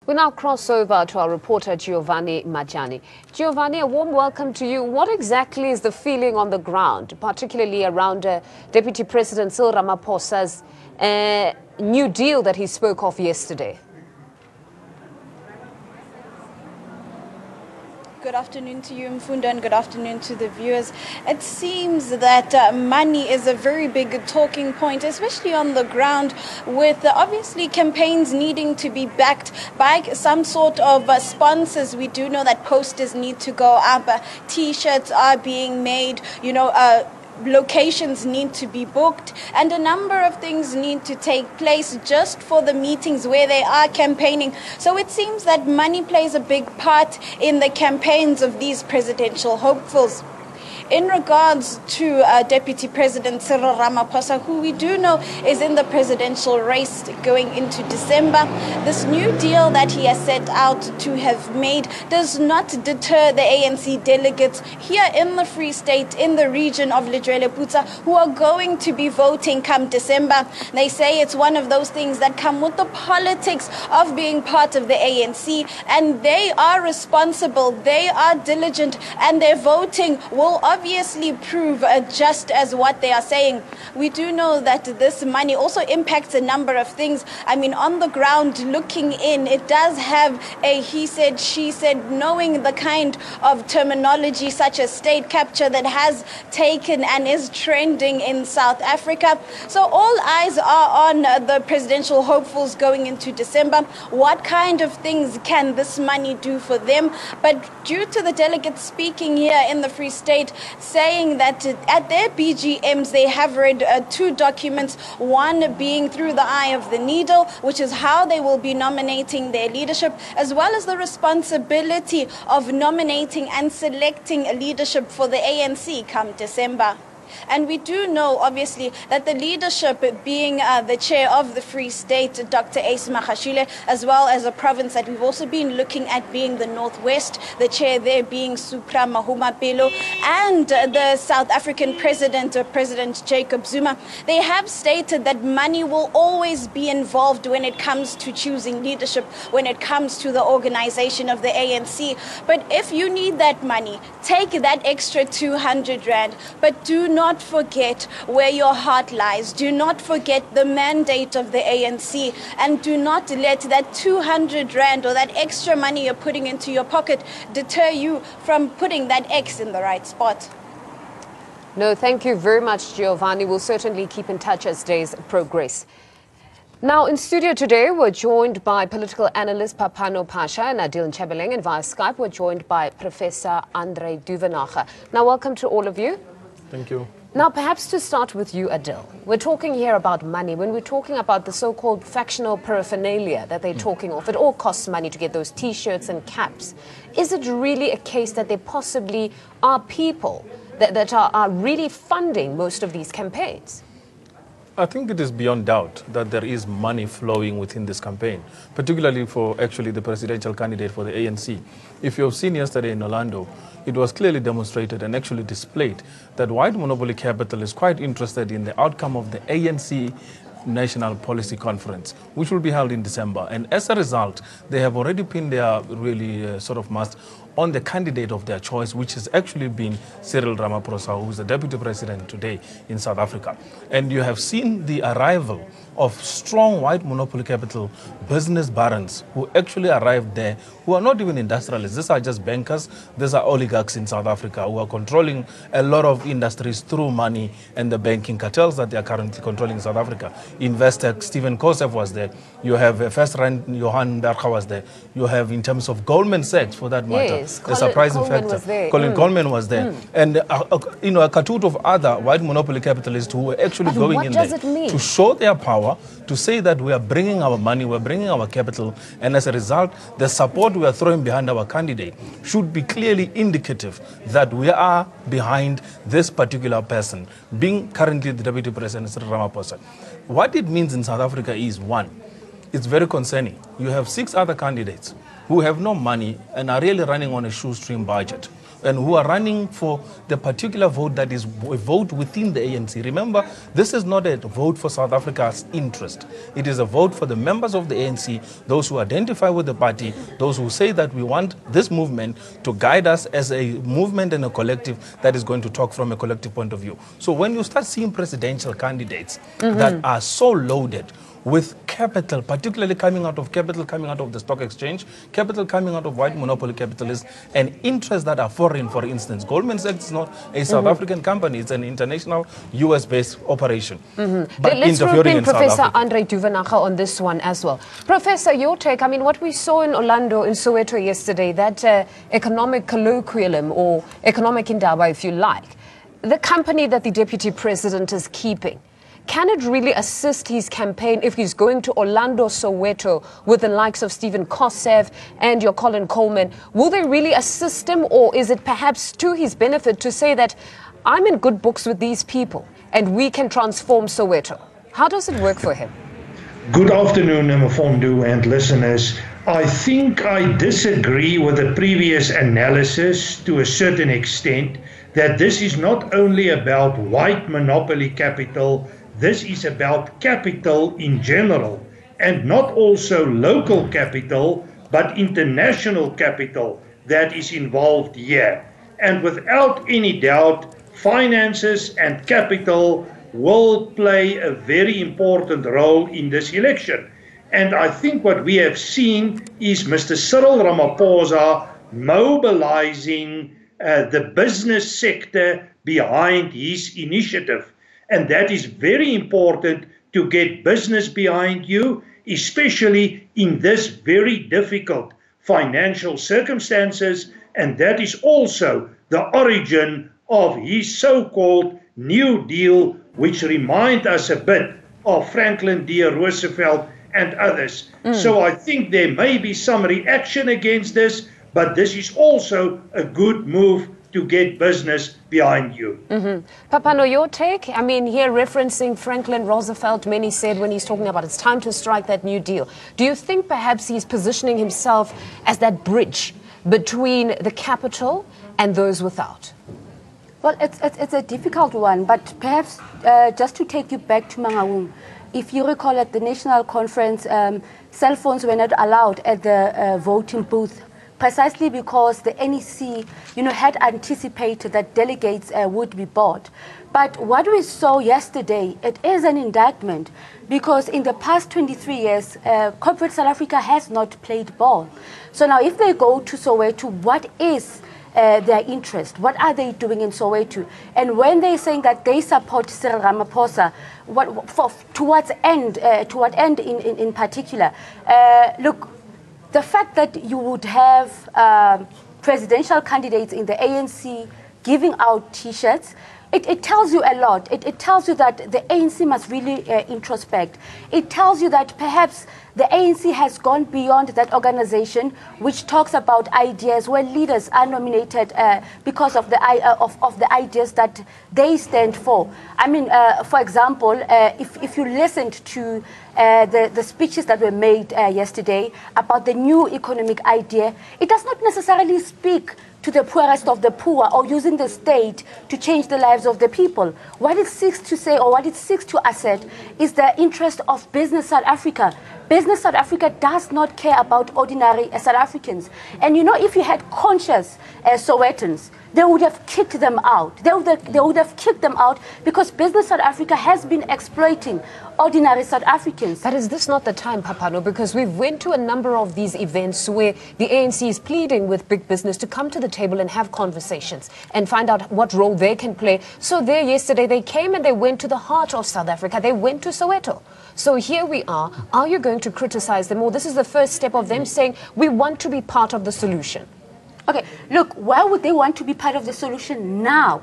We now cross over to our reporter Giovanni Majani. Giovanni, a warm welcome to you. What exactly is the feeling on the ground, particularly around Deputy President Cyril Ramaphosa's new deal that he spoke of yesterday? Good afternoon to you, Mfunda, and good afternoon to the viewers. It seems that money is a very big talking point, especially on the ground, with obviously campaigns needing to be backed by some sort of sponsors. We do know that posters need to go up, T-shirts are being made, locations need to be booked, and a number of things need to take place just for the meetings where they are campaigning. So it seems that money plays a big part in the campaigns of these presidential hopefuls. In regards to Deputy President Cyril Ramaphosa, who we do know is in the presidential race going into December, this new deal that he has set out to have made does not deter the ANC delegates here in the Free State, in the region of Ledwele who are going to be voting come December. They say it's one of those things that come with the politics of being part of the ANC, and they are responsible, they are diligent, and their voting will obviously prove just as what they are saying. We do know that this money also impacts a number of things. I mean, on the ground, looking in, it does have a he said, she said, knowing the kind of terminology such as state capture that has taken and is trending in South Africa. So all eyes are on the presidential hopefuls going into December. What kind of things can this money do for them? But due to the delegates speaking here in the Free State, saying that at their BGMs they have read two documents, one being Through the Eye of the Needle, which is how they will be nominating their leadership, as well as the responsibility of nominating and selecting a leadership for the ANC come December. And we do know, obviously, that the leadership, being the chair of the Free State, Dr. Ace Magashule, as well as a province that we've also been looking at being the Northwest, the chair there being Supra Mahumapelo, and the South African president, President Jacob Zuma, they have stated that money will always be involved when it comes to choosing leadership, when it comes to the organization of the ANC. But if you need that money, take that extra 200 Rand, but do not forget where your heart lies. Do not forget the mandate of the ANC, and do not let that 200 Rand or that extra money you're putting into your pocket deter you from putting that X in the right spot. No, thank you very much, Giovanni. We'll certainly keep in touch as days progress. Now, in studio today, we're joined by political analyst Papano Pasha and Adil Nchebeleng, and via Skype, we're joined by Professor Andre Duvenacher. Now, welcome to all of you. Thank you. Now, perhaps to start with you, Adil, we're talking here about money. When we're talking about the so-called factional paraphernalia that they're talking of, it all costs money to get those T-shirts and caps. Is it really a case that there possibly are people that are really funding most of these campaigns? I think it is beyond doubt that there is money flowing within this campaign, particularly for actually the presidential candidate for the ANC. If you have seen yesterday in Orlando, it was clearly demonstrated and actually displayed that white monopoly capital is quite interested in the outcome of the ANC National Policy Conference, which will be held in December. And as a result, they have already pinned their really sort of mast on the candidate of their choice, which has actually been Cyril Ramaphosa, who is the deputy president today in South Africa. And you have seen the arrival of strong white monopoly capital business barons who actually arrived there, who are not even industrialists. These are just bankers. These are oligarchs in South Africa who are controlling a lot of industries through money and the banking cartels that they are currently controlling in South Africa. Investec, Stephen Kosef was there. You have FirstRand, Johan Berger was there. You have, in terms of Goldman Sachs, for that matter, the surprising factor, Colin Coleman was there. And, a cartoon of other white monopoly capitalists who were actually going in there to show their power, to say that we are bringing our money, we're bringing our capital, and as a result, the support we are throwing behind our candidate should be clearly indicative that we are behind this particular person, being currently the Deputy President, Ramaphosa. What it means in South Africa is, one, it's very concerning. You have 6 other candidates who have no money and are really running on a shoestring budget, and who are running for the particular vote that is a vote within the ANC. Remember, this is not a vote for South Africa's interest. It is a vote for the members of the ANC, those who identify with the party, those who say that we want this movement to guide us as a movement and a collective that is going to talk from a collective point of view. So when you start seeing presidential candidates that are so loaded with capital, particularly coming out of the stock exchange, capital coming out of white monopoly capitalists, and interests that are foreign, for instance. Goldman Sachs is not a South African company, it's an international US-based operation. But let's rope interfering in in Professor South Africa. Andre Duvenage on this one as well. Professor, your take, I mean, what we saw in Orlando, in Soweto yesterday, that economic colloquium, or economic indaba, if you like, the company that the deputy president is keeping, can it really assist his campaign if he's going to Orlando, Soweto with the likes of Stephen Kosev and your Colin Coleman? Will they really assist him, or is it perhaps to his benefit to say that I'm in good books with these people and we can transform Soweto? How does it work for him? Good afternoon, Mfondu and listeners. I think I disagree with the previous analysis to a certain extent that this is not only about white monopoly capital. This is about capital in general, and not also local capital, but international capital that is involved here. And without any doubt, finances and capital will play a very important role in this election. And I think what we have seen is Mr. Cyril Ramaphosa mobilizing the business sector behind his initiative. And that is very important to get business behind you, especially in this very difficult financial circumstances. And that is also the origin of his so-called New Deal, which remind us a bit of Franklin D. Roosevelt and others. So I think there may be some reaction against this, but this is also a good move to get business behind you. Papano, your take? I mean, here referencing Franklin Roosevelt, many said when he's talking about it's time to strike that New Deal. Do you think perhaps he's positioning himself as that bridge between the capital and those without? Well, it's a difficult one, but perhaps just to take you back to Mangaung, if you recall at the National Conference, cell phones were not allowed at the voting booth, precisely because the NEC, had anticipated that delegates would be bought. But what we saw yesterday, it is an indictment, because in the past 23 years, corporate South Africa has not played ball. So now if they go to Soweto, what is their interest? What are they doing in Soweto? And when they're saying that they support Cyril Ramaphosa, to what end in particular? Look, the fact that you would have presidential candidates in the ANC giving out T-shirts, it tells you a lot. It tells you that the ANC must really introspect. It tells you that perhaps the ANC has gone beyond that organization, which talks about ideas where leaders are nominated because of the ideas that they stand for. I mean, for example, if you listened to the speeches that were made yesterday about the new economic idea, it does not necessarily speak to the poorest of the poor or using the state to change the lives of the people. What it seeks to say, or what it seeks to assert, is the interest of business South Africa. Business South Africa does not care about ordinary South Africans. And if you had conscious Sowetans, they would have kicked them out. They would have kicked them out because Business South Africa has been exploiting ordinary South Africans. But is this not the time, Papano? Because we've went to a number of these events where the ANC is pleading with big business to come to the table and have conversations and find out what role they can play. So there yesterday, they came and they went to the heart of South Africa. They went to Soweto. So here we are. Are you going to criticize them? Or this is the first step of them saying, we want to be part of the solution? Okay, look, why would they want to be part of the solution now?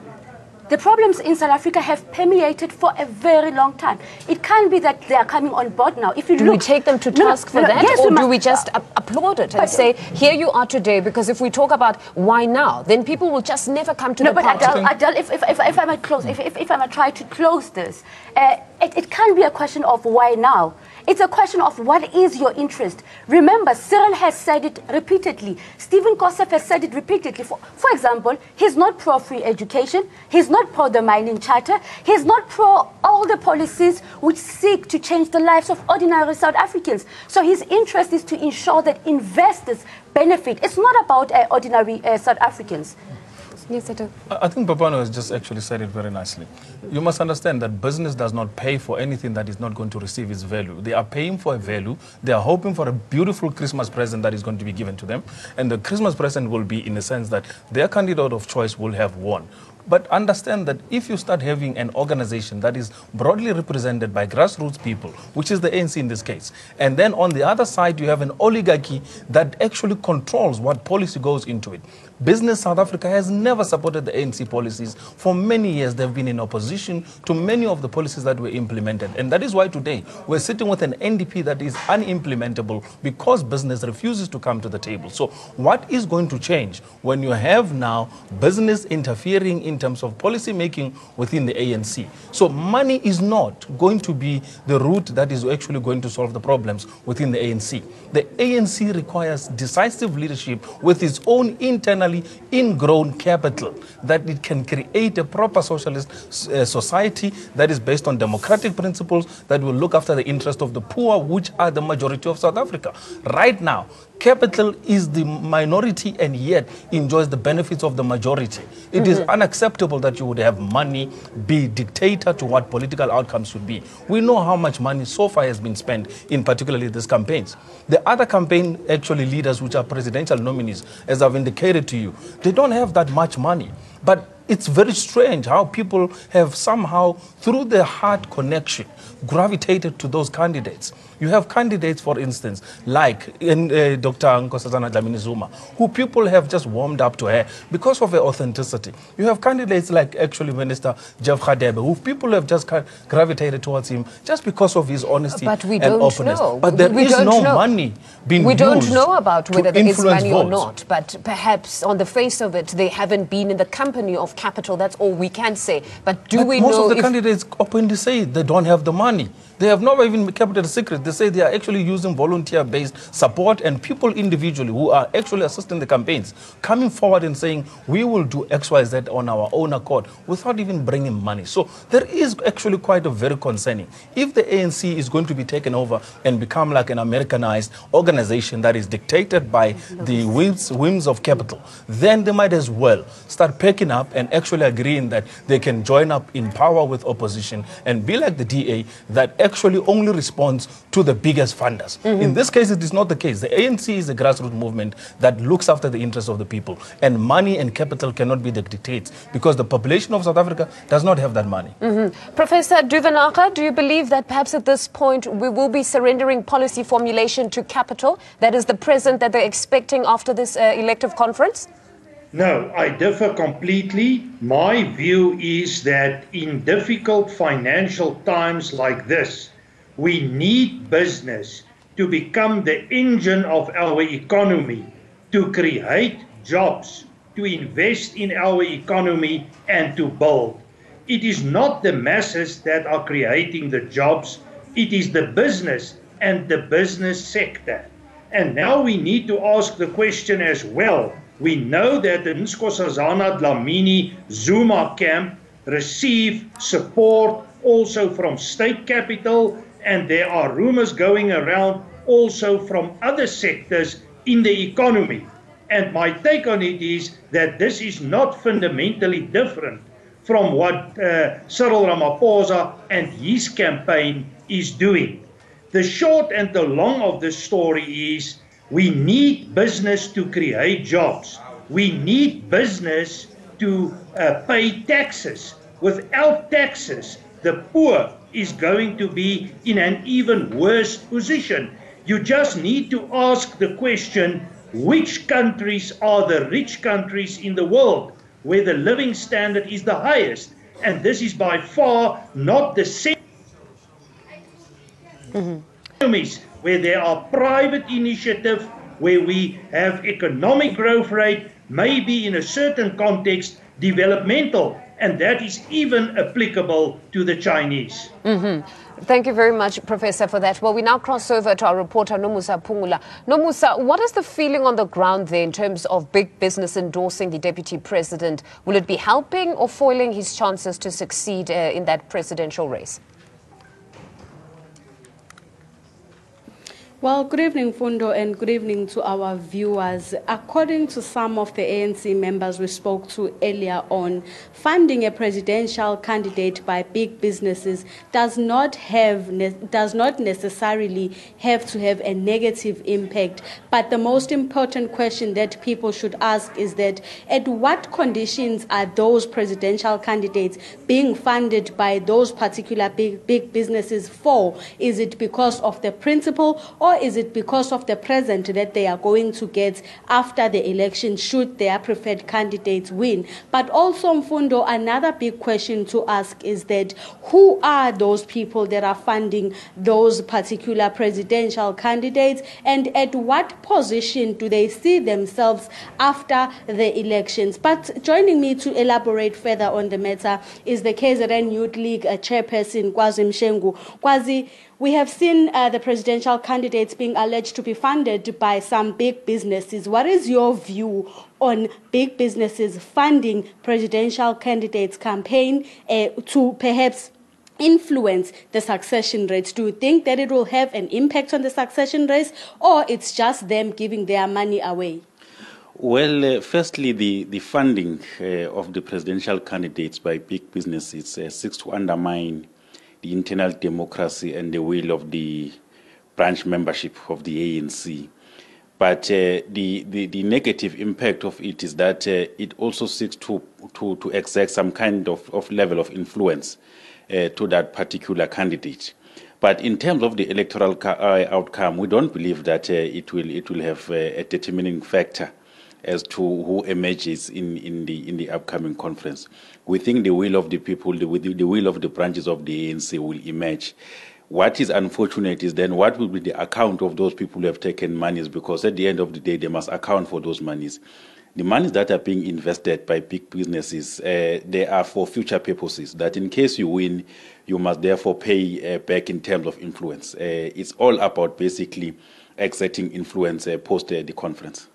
The problems in South Africa have permeated for a very long time. It can't be that they are coming on board now. If you do we take them to task for that, yes, or do we just applaud it and say, here you are today? Because if we talk about why now, then people will just never come to the party. Adele, if I might close, if I might try to close this, it can't be a question of why now. It's a question of what is your interest. Remember, Cyril has said it repeatedly. Stephen Kosef has said it repeatedly. For example, he's not pro-free education. He's not pro the mining charter. He's not pro all the policies which seek to change the lives of ordinary South Africans. So his interest is to ensure that investors benefit. It's not about ordinary South Africans. Yes, I do. I think Papano has just actually said it very nicely. You must understand that business does not pay for anything that is not going to receive its value. They are paying for a value. They are hoping for a beautiful Christmas present that is going to be given to them. And the Christmas present will be in the sense that their candidate of choice will have won. But understand that if you start having an organization that is broadly represented by grassroots people, which is the ANC in this case, and then on the other side you have an oligarchy that actually controls what policy goes into it. Business South Africa has never supported the ANC policies. For many years, they've been in opposition to many of the policies that were implemented. And that is why today we're sitting with an NDP that is unimplementable because business refuses to come to the table. So what is going to change when you have now business interfering in terms of policy making within the ANC? So money is not going to be the route that is actually going to solve the problems within the ANC. The ANC requires decisive leadership with its own internally ingrown capital, that it can create a proper socialist society that is based on democratic principles that will look after the interest of the poor, which are the majority of South Africa. Right now, capital is the minority and yet enjoys the benefits of the majority. It is unacceptable that you would have money be dictator to what political outcomes should be. We know how much money so far has been spent in particularly these campaigns. The other campaign actually leaders, which are presidential nominees, as I've indicated to you, they don't have that much money. But it's very strange how people have somehow, through their heart connection, gravitated to those candidates. You have candidates, for instance, like Dr. Nkosazana Dlamini-Zuma, who people have just warmed up to her because of her authenticity. You have candidates like actually Minister Jeff Radebe, who people have just gravitated towards him just because of his honesty and openness. But there is no money being used. We don't know about whether there is money or votes. not, but perhaps on the face of it, they haven't been in the company of capital. That's all we can say. But do we know most of the candidates openly say they don't have the money. They have never even kept it a secret. They say they are actually using volunteer-based support and people individually who are actually assisting the campaigns, coming forward and saying, we will do X, Y, Z on our own accord without even bringing money. So there is actually quite a very concerning. If the ANC is going to be taken over and become like an Americanized organization that is dictated by the whims of capital, then they might as well start picking up and actually agreeing that they can join up in power with opposition and be like the DA that actually only responds to the biggest funders. In this case, it is not the case. The ANC is a grassroots movement that looks after the interests of the people, and money and capital cannot be the dictates because the population of South Africa does not have that money. Professor Duvenaka, do you believe that perhaps at this point we will be surrendering policy formulation to capital? That is the present that they're expecting after this elective conference? No, I differ completely. My view is that in difficult financial times like this, we need business to become the engine of our economy, to create jobs, to invest in our economy and to build. It is not the masses that are creating the jobs, it is the business and the business sector. And now we need to ask the question as well. We know that the Nkosazana Dlamini-Zuma camp receive support also from state capital, and there are rumors going around also from other sectors in the economy. And my take on it is that this is not fundamentally different from what Cyril Ramaphosa and his campaign is doing. The short and the long of the story is we need business to create jobs. We need business to pay taxes. Without taxes, the poor is going to be in an even worse position. You just need to ask the question, which countries are the rich countries in the world where the living standard is the highest? And this is by far not the same. Where there are private initiative, where we have economic growth rate, maybe in a certain context developmental, and that is even applicable to the Chinese. Thank you very much, Professor, for that. Well, we now cross over to our reporter, Nomusa Pungula. Nomusa, what is the feeling on the ground there in terms of big business endorsing the deputy president? Will it be helping or foiling his chances to succeed in that presidential race? Well, good evening, Fundo, and good evening to our viewers. According to some of the ANC members we spoke to earlier on, funding a presidential candidate by big businesses does not necessarily have to have a negative impact. But the most important question that people should ask is that at what conditions are those presidential candidates being funded by those particular big businesses for? Is it because of the principle, or is it because of the present that they are going to get after the election should their preferred candidates win? But also, Mfundo, another big question to ask is that who are those people that are funding those particular presidential candidates, and at what position do they see themselves after the elections? But joining me to elaborate further on the matter is the KZN Youth League chairperson, Kwazi Mshengu. Kwazi, we have seen the presidential candidates being alleged to be funded by some big businesses. What is your view on big businesses funding presidential candidates' campaign to perhaps influence the succession rates? Do you think that it will have an impact on the succession rates, or it's just them giving their money away? Well, firstly, the funding of the presidential candidates by big businesses seeks to undermine the internal democracy and the will of the branch membership of the ANC. But the negative impact of it is that it also seeks to exert some kind of level of influence to that particular candidate. But in terms of the electoral outcome, we don't believe that it will have a determining factor as to who emerges in the upcoming conference. We think the will of the people, the will of the branches of the ANC will emerge. What is unfortunate is then what will be the account of those people who have taken monies, because at the end of the day, they must account for those monies. The monies that are being invested by big businesses, they are for future purposes, that in case you win, you must therefore pay back in terms of influence. It's all about basically exerting influence post the conference.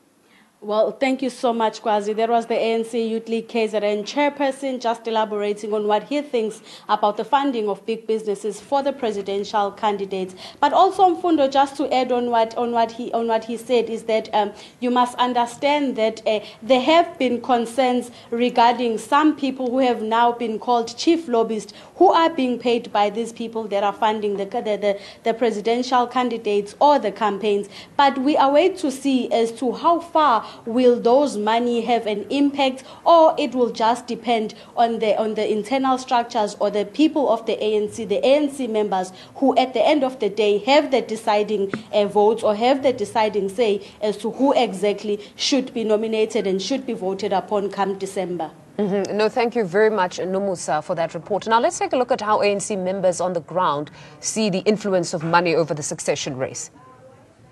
Well, thank you so much, Kwazi. There was the ANC Youth League KZN chairperson just elaborating on what he thinks about the funding of big businesses for the presidential candidates. But also, Mfundo, just to add on what he said, is that you must understand that there have been concerns regarding some people who have now been called chief lobbyists, who are being paid by these people that are funding the presidential candidates or the campaigns. But we await to see as to how far will those money have an impact, or it will just depend on the internal structures or the people of the ANC members, who at the end of the day have the deciding votes or have the deciding say as to who exactly should be nominated and should be voted upon come December. No, thank you very much, Nomusa, for that report. Now let's take a look at how ANC members on the ground see the influence of money over the succession race.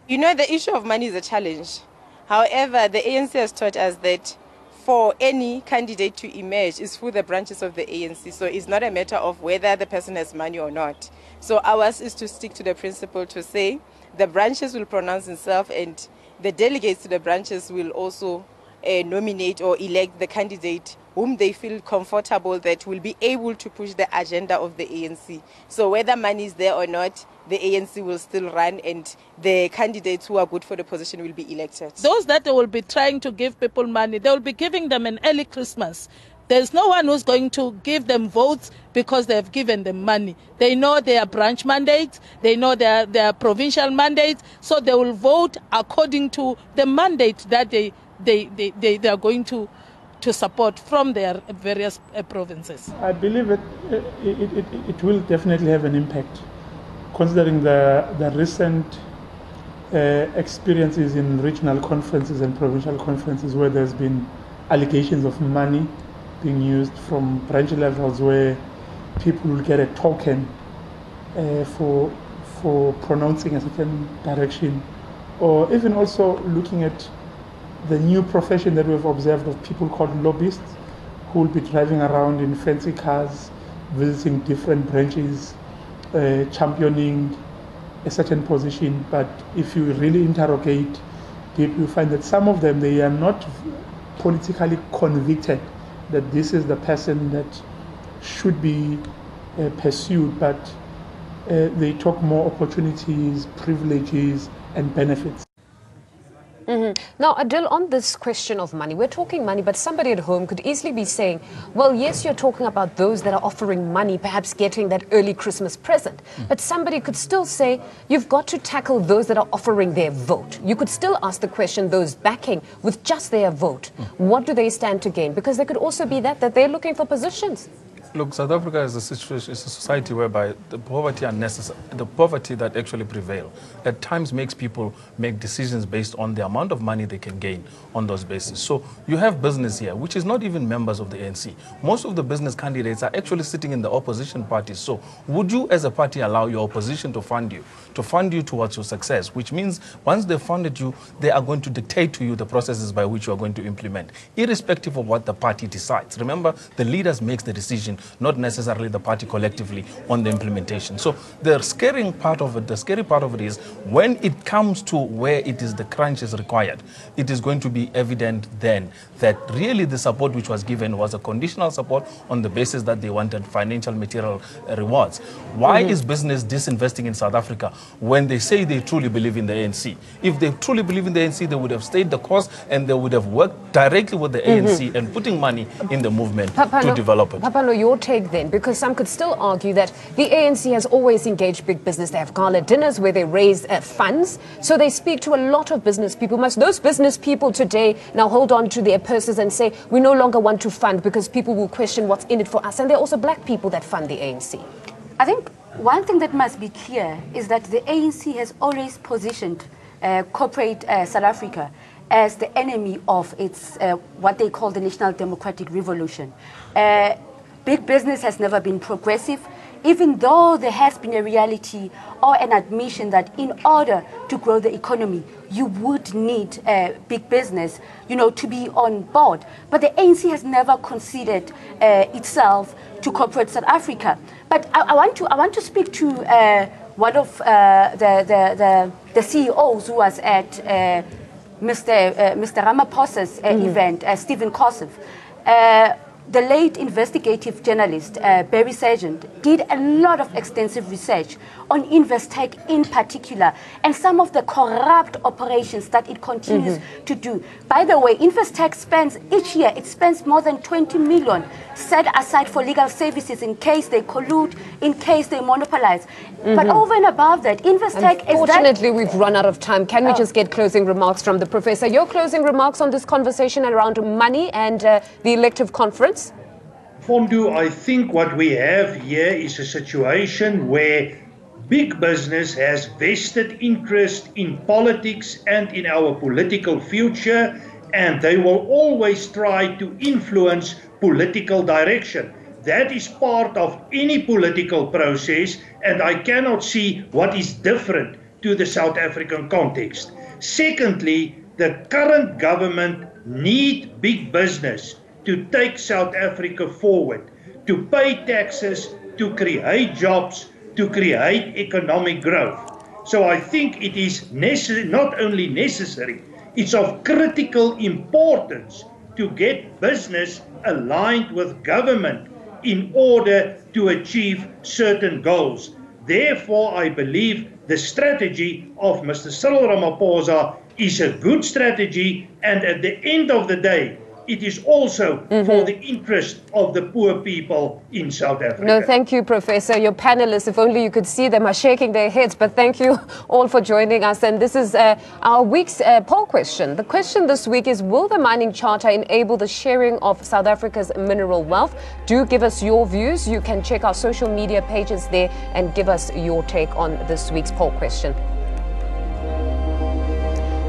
You know, the issue of money is a challenge. However, the ANC has taught us that for any candidate to emerge is through the branches of the ANC. So it's not a matter of whether the person has money or not. So ours is to stick to the principle to say the branches will pronounce themselves, and the delegates to the branches will also nominate or elect the candidate whom they feel comfortable that will be able to push the agenda of the ANC. So whether money is there or not, the ANC will still run, and the candidates who are good for the position will be elected. Those that they will be trying to give people money, they will be giving them an early Christmas. There's no one who's going to give them votes because they have given them money. They know their branch mandates, they know their provincial mandates, so they will vote according to the mandate that they are going to support from their various provinces. I believe it will definitely have an impact, considering the recent experiences in regional conferences and provincial conferences where there's been allegations of money being used from branch levels, where people will get a token for pronouncing a certain direction, or even also looking at the new profession that we've observed of people called lobbyists, who will be driving around in fancy cars, visiting different branches, championing a certain position, but if you really interrogate people, you find that some of them, they are not politically convicted that this is the person that should be pursued, but they talk more opportunities, privileges, and benefits. Now, Adil, on this question of money, we're talking money, but somebody at home could easily be saying, well, yes, you're talking about those that are offering money, perhaps getting that early Christmas present. But somebody could still say, you've got to tackle those that are offering their vote. You could still ask the question, those backing with just their vote, what do they stand to gain? Because there could also be that they're looking for positions. Look, South Africa is a society whereby the poverty that actually prevail at times makes people make decisions based on the amount of money they can gain on those bases. So you have business here, which is not even members of the ANC. Most of the business candidates are actually sitting in the opposition parties. So would you as a party allow your opposition to fund you towards your success, which means once they've funded you, they are going to dictate to you the processes by which you are going to implement, irrespective of what the party decides. Remember, the leaders makes the decision, not necessarily the party collectively on the implementation. So the scary part of it is when it comes to where it is the crunch is required, it is going to be evident then that really the support which was given was a conditional support on the basis that they wanted financial material rewards. Why is business disinvesting in South Africa when they say they truly believe in the ANC? If they truly believe in the ANC, they would have stayed the course and they would have worked directly with the ANC and putting money in the movement to develop it. Papalo, your take then, because some could still argue that the ANC has always engaged big business. They have gala dinners where they raise funds, so they speak to a lot of business people. Must those business people today now hold on to their purses and say, we no longer want to fund because people will question what's in it for us? And there are also black people that fund the ANC. I think one thing that must be clear is that the ANC has always positioned corporate South Africa as the enemy of its what they call the National Democratic Revolution. Big business has never been progressive, even though there has been a reality or an admission that in order to grow the economy, you would need big business, to be on board. But the ANC has never considered itself to corporate South Africa. But I want to speak to one of the CEOs who was at Mr. Ramaphosa's event, Stephen Kosov. The late investigative journalist, Barry Sargent, did a lot of extensive research on Investec in particular and some of the corrupt operations that it continues to do. By the way, Investec spends each year, it spends more than 20 million set aside for legal services in case they collude, in case they monopolize. But over and above that, Investec is Unfortunately, we've run out of time. Can we just get closing remarks from the professor? Your closing remarks on this conversation around money and the elective conference? Fondu, I think what we have here is a situation where big business has vested interest in politics and in our political future, and they will always try to influence political direction. That is part of any political process, and I cannot see what is different to the South African context. Secondly, the current government needs big business to take South Africa forward, to pay taxes, to create jobs, to create economic growth. So I think it is not only necessary, it's of critical importance to get business aligned with government in order to achieve certain goals. Therefore, I believe the strategy of Mr. Cyril Ramaphosa is a good strategy, and at the end of the day, it is also for the interest of the poor people in South Africa. No, thank you, Professor. Your panelists, if only you could see them, are shaking their heads. But thank you all for joining us. And this is our week's poll question. The question this week is, will the mining charter enable the sharing of South Africa's mineral wealth? Do give us your views. You can check our social media pages there and give us your take on this week's poll question.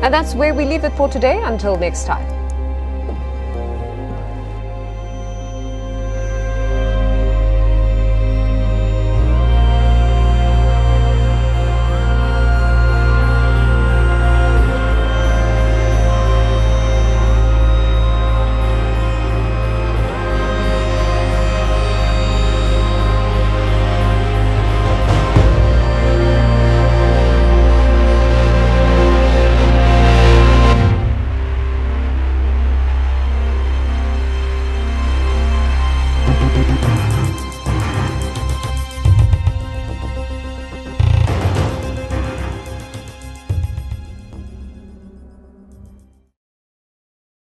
And that's where we leave it for today. Until next time.